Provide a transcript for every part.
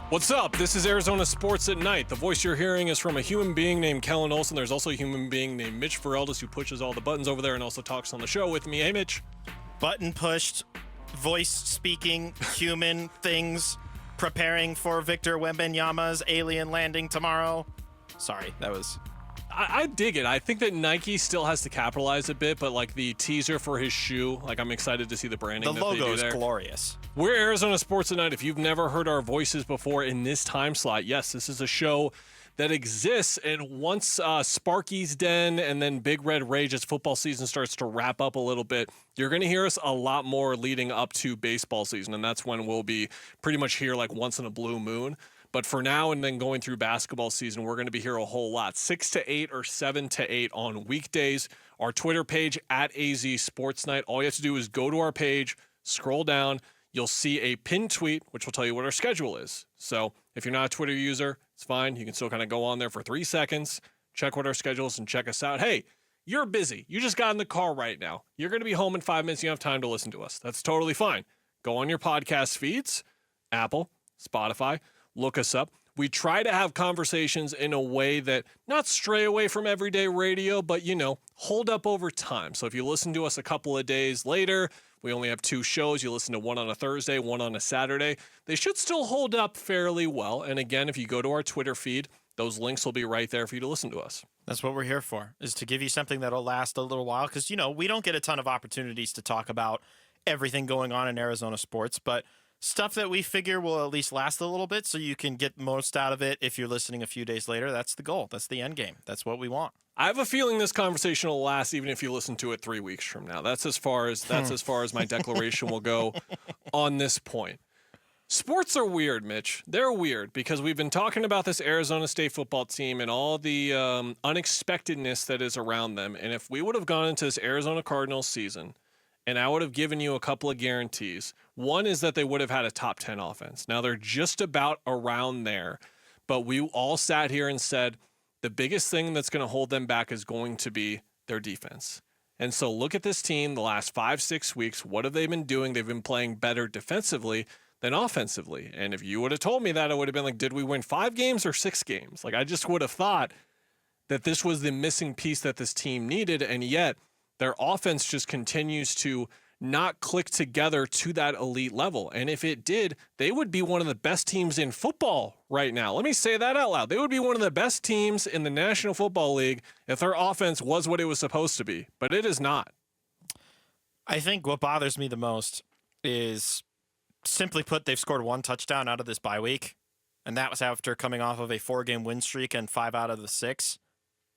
What's up? This is Arizona Sports at Night. The voice you're hearing is from a human being named Kellan Olson. There's also a human being named Mitch Vareldzis who pushes all the buttons over there and also talks on the show with me. Hey, Mitch. Button pushed, voice speaking, human things, preparing for Victor Wembanyama's alien landing tomorrow. Sorry, that was... I dig it. I think that Nike still has to capitalize a bit, but like the teaser for his shoe, like I'm excited to see the branding. The that logo they do is there. glorious. We're Arizona Sports at Night. If you've never heard our voices before in this time slot, yes, this is a show that exists. And once Sparky's Den and then Big Red Rage as football season starts to wrap up a little bit, you're going to hear us a lot more leading up to baseball season. And that's when we'll be pretty much here like once in a blue moon. But for now and then going through basketball season, we're going to be here a whole lot. 6 to 8 or 7 to 8 on weekdays. Our Twitter page at AZ Sports Night. All you have to do is go to our page, scroll down. You'll see a pinned tweet, which will tell you what our schedule is. So if you're not a Twitter user, it's fine. You can still kind of go on there for 3 seconds, check what our schedule is, and check us out. Hey, you're busy. You just got in the car right now. You're going to be home in 5 minutes. You don't have time to listen to us. That's totally fine. Go on your podcast feeds, Apple, Spotify. Look us up. We try to have conversations in a way that not stray away from everyday radio, but, hold up over time. So if you listen to us a couple of days later, we only have 2 shows. You listen to one on a Thursday, one on a Saturday. They should still hold up fairly well. And again, if you go to our Twitter feed, those links will be right there for you to listen to us. That's what we're here for, is to give you something that'll last a little while. Because, we don't get a ton of opportunities to talk about everything going on in Arizona sports, but stuff that we figure will at least last a little bit so you can get most out of it if you're listening a few days later. That's the goal. That's the end game. That's what we want. I have a feeling this conversation will last even if you listen to it 3 weeks from now. That's as far as my declaration will go on this point. Sports are weird, Mitch. They're weird because we've been talking about this Arizona State football team and all the unexpectedness that is around them. And if we would have gone into this Arizona Cardinals season and I would have given you a couple of guarantees. One is that they would have had a top 10 offense. Now they're just about around there, but we all sat here and said the biggest thing that's going to hold them back is going to be their defense. And so look at this team the last 5-6 weeks. What have they been doing? They've been playing better defensively than offensively. And if you would have told me that, I would have been like, did we win 5 games or 6 games? Like I just would have thought that this was the missing piece that this team needed. And yet their offense just continues to not click together to that elite level. And if it did, they would be one of the best teams in football right now. Let me say that out loud. They would be one of the best teams in the National Football League if their offense was what it was supposed to be. But it is not. I think what bothers me the most is, simply put, they've scored 1 touchdown out of this bye week. And that was after coming off of a 4-game win streak and 5 out of the 6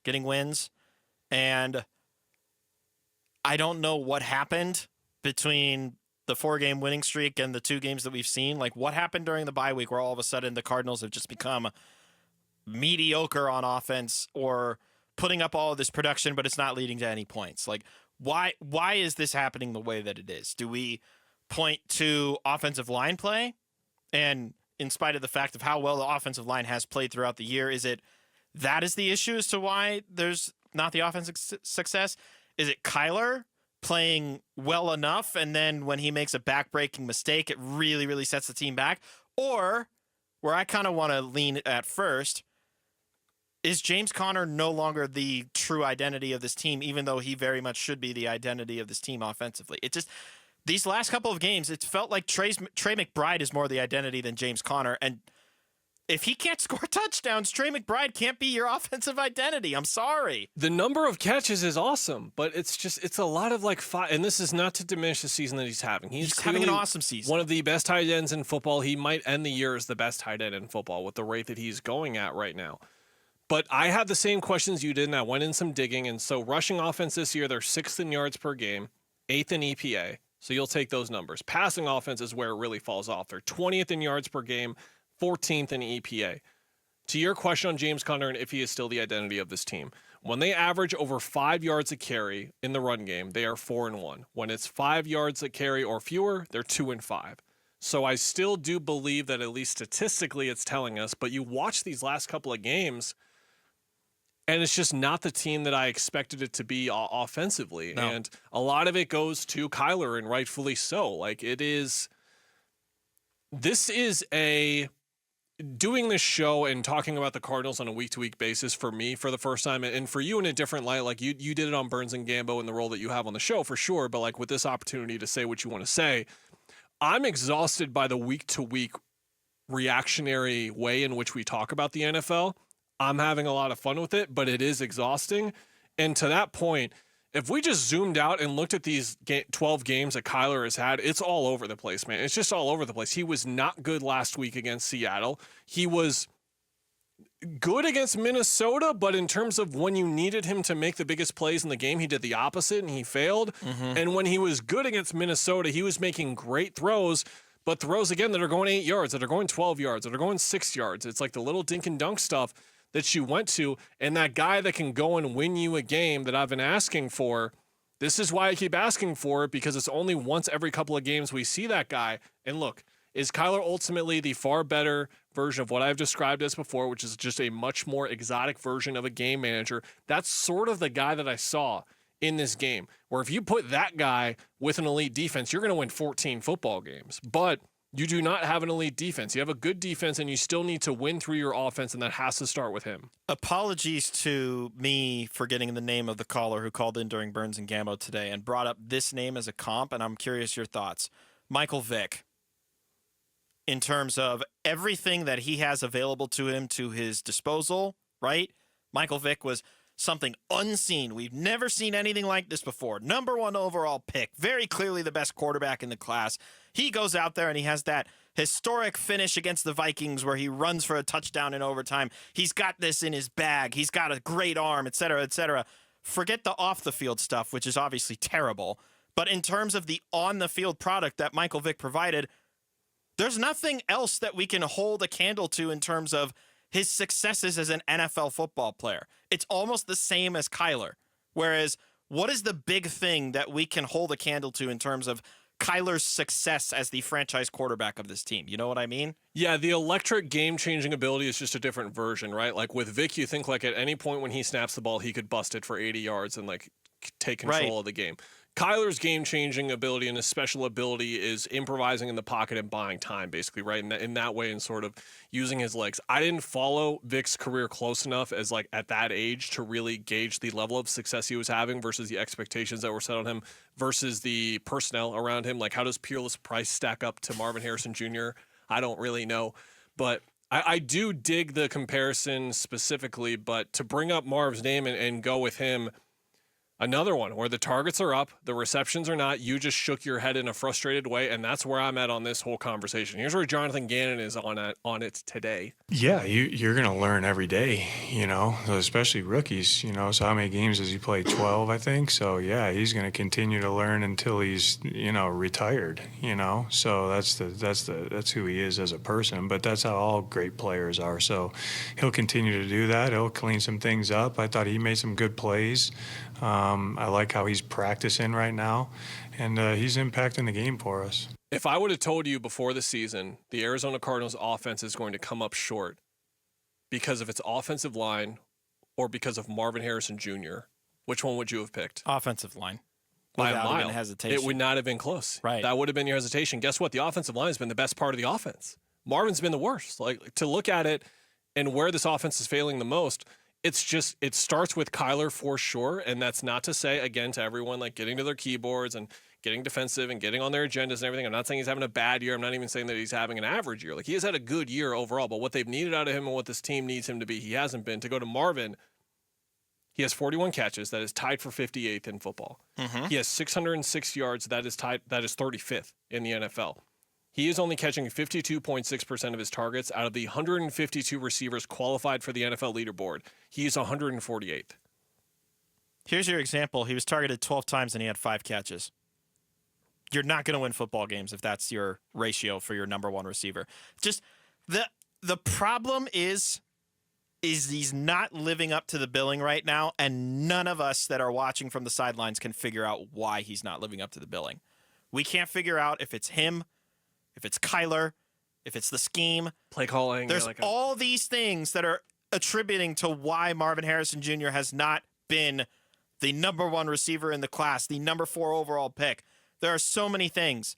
getting wins. And I don't know what happened between the 4-game winning streak and the 2 games that we've seen. Like, what happened during the bye week where all of a sudden the Cardinals have just become mediocre on offense or putting up all of this production, but it's not leading to any points? Like, why is this happening the way that it is? Do we point to offensive line play? And in spite of the fact of how well the offensive line has played throughout the year, is it that is the issue as to why there's not the offensive success? Is it Kyler playing well enough, and then when he makes a back-breaking mistake, it really, really sets the team back? Or, where I kind of want to lean at first, is James Conner no longer the true identity of this team, even though he very much should be the identity of this team offensively? It just, these last couple of games, it's felt like Trey McBride is more the identity than James Conner, and if he can't score touchdowns, Trey McBride can't be your offensive identity. I'm sorry. The number of catches is awesome, but it's a lot of like 5. And this is not to diminish the season that he's having. He's having an awesome season. One of the best tight ends in football. He might end the year as the best tight end in football with the rate that he's going at right now. But I had the same questions you did, and I went in some digging. And so rushing offense this year, they're 6th in yards per game, 8th in EPA. So you'll take those numbers. Passing offense is where it really falls off. They're 20th in yards per game, 14th in EPA. To your question on James Conner and if he is still the identity of this team, when they average over 5 yards a carry in the run game, they are 4-1. When it's 5 yards a carry or fewer, they're 2-5. So I still do believe that at least statistically it's telling us, but you watch these last couple of games and it's just not the team that I expected it to be offensively. No. And a lot of it goes to Kyler, and rightfully so. Like, this is a doing this show and talking about the Cardinals on a week-to-week basis for me for the first time, and for you in a different light, like you did it on Burns and Gambo in the role that you have on the show for sure, but like with this opportunity to say what you want to say, I'm exhausted by the week-to-week reactionary way in which we talk about the NFL. I'm having a lot of fun with it, but it is exhausting. And to that point, if we just zoomed out and looked at these 12 games that Kyler has had, it's all over the place, man. It's just all over the place. He was not good last week against Seattle. He was good against Minnesota, but in terms of when you needed him to make the biggest plays in the game, he did the opposite and he failed. And when he was good against Minnesota, he was making great throws, but throws, again, that are going 8 yards, that are going 12 yards, that are going 6 yards. It's like the little dink and dunk stuff that you went to, and that guy that can go and win you a game that I've been asking for. This is why I keep asking for it, because it's only once every couple of games we see that guy. And look, is Kyler ultimately the far better version of what I've described as before, which is just a much more exotic version of a game manager? That's sort of the guy that I saw in this game, where if you put that guy with an elite defense, you're going to win 14 football games. But you do not have an elite defense. You have a good defense, and you still need to win through your offense, and that has to start with him. Apologies to me for getting the name of the caller who called in during Burns and Gambo today and brought up this name as a comp, and I'm curious your thoughts. Michael Vick, in terms of everything that he has available to him to his disposal, right? Michael Vick was something unseen. We've never seen anything like this before. Number 1 overall pick, very clearly the best quarterback in the class. He goes out there and he has that historic finish against the Vikings where he runs for a touchdown in overtime. He's got this in his bag. He's got a great arm, et cetera, et cetera. Forget the off-the-field stuff, which is obviously terrible. But in terms of the on-the-field product that Michael Vick provided, there's nothing else that we can hold a candle to in terms of his successes as an NFL football player. It's almost the same as Kyler. Whereas, what is the big thing that we can hold a candle to in terms of Kyler's success as the franchise quarterback of this team? You know what I mean? Yeah, the electric game-changing ability is just a different version, right? Like with Vick, you think like at any point when he snaps the ball, he could bust it for 80 yards and like take control of the game. Kyler's game-changing ability and his special ability is improvising in the pocket and buying time, basically, right? In that way, and sort of using his legs. I didn't follow Vick's career close enough as like at that age to really gauge the level of success he was having versus the expectations that were set on him versus the personnel around him. Like, how does Peerless Price stack up to Marvin Harrison Jr.? I don't really know, but I do dig the comparison specifically. But to bring up Marv's name and go with him. Another one where the targets are up, the receptions are not. You just shook your head in a frustrated way, and that's where I'm at on this whole conversation. Here's where Jonathan Gannon is on it today. Yeah, you're going to learn every day, especially rookies, So how many games does he play? 12, I think. So, yeah, he's going to continue to learn until he's, retired, So that's who he is as a person, but that's how all great players are. So he'll continue to do that. He'll clean some things up. I thought he made some good plays. I like how he's practicing right now, and he's impacting the game for us. If I would have told you before the season the Arizona Cardinals offense is going to come up short because of its offensive line or because of Marvin Harrison Jr., which one would you have picked? Offensive line. By a Without mile. even hesitation. It would not have been close. Right. That would have been your hesitation. Guess what? The offensive line has been the best part of the offense. Marvin's been the worst. Like, to look at it and where this offense is failing the most, it starts with Kyler for sure, and that's not to say, again, to everyone, like getting to their keyboards and getting defensive and getting on their agendas and everything. I'm not saying he's having a bad year. I'm not even saying that he's having an average year. Like, he has had a good year overall, but what they've needed out of him and what this team needs him to be, he hasn't been. To go to Marvin, he has 41 catches. That is tied for 58th in football. He has 606 yards. That is 35th in the NFL. He is only catching 52.6% of his targets out of the 152 receivers qualified for the NFL leaderboard. He is 148th. Here's your example. He was targeted 12 times and he had 5 catches. You're not going to win football games if that's your ratio for your number one receiver. Just the problem is he's not living up to the billing right now, and none of us that are watching from the sidelines can figure out why he's not living up to the billing. We can't figure out if it's him, if it's Kyler, if it's the scheme. Play calling. There's all these things that are attributing to why Marvin Harrison Jr. has not been the number one receiver in the class, the number 4 overall pick. There are so many things.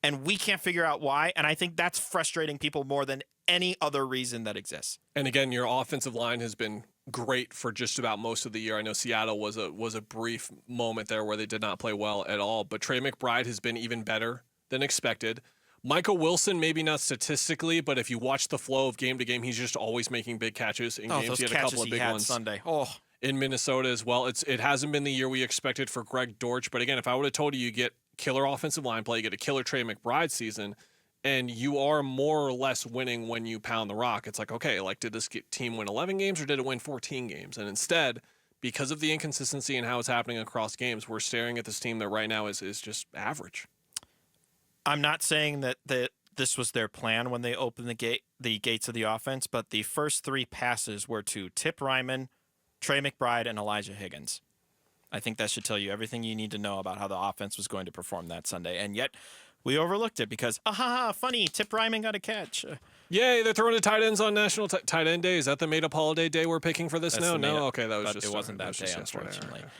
and we can't figure out why. And I think that's frustrating people more than any other reason that exists. And again, your offensive line has been great for just about most of the year. I know Seattle was a brief moment there where they did not play well at all, but Trey McBride has been even better than expected. Michael Wilson, maybe not statistically, but if you watch the flow of game to game, he's just always making big catches in games. Those He had a catches couple of he big had ones Sunday. in Minnesota as well. It hasn't been the year we expected for Greg Dortch, but again, if I would have told you get killer offensive line play, you get a killer Trey McBride season, and you are more or less winning when you pound the rock, it's like, okay, like did this team win 11 games or did it win 14 games? And instead, because of the inconsistency and how it's happening across games, we're staring at this team that right now is just average. I'm not saying that this was their plan when they opened the gates of the offense, but the first 3 passes were to Tip Ryman, Trey McBride, and Elijah Higgins. I think that should tell you everything you need to know about how the offense was going to perform that Sunday. And yet we overlooked it because, funny, Tip Ryman got a catch. Yay, they're throwing to tight ends on National Tight End Day. Is that the made-up holiday day we're picking for this now? No? Okay, that was just... It wasn't that was day, just yesterday. unfortunately. Okay.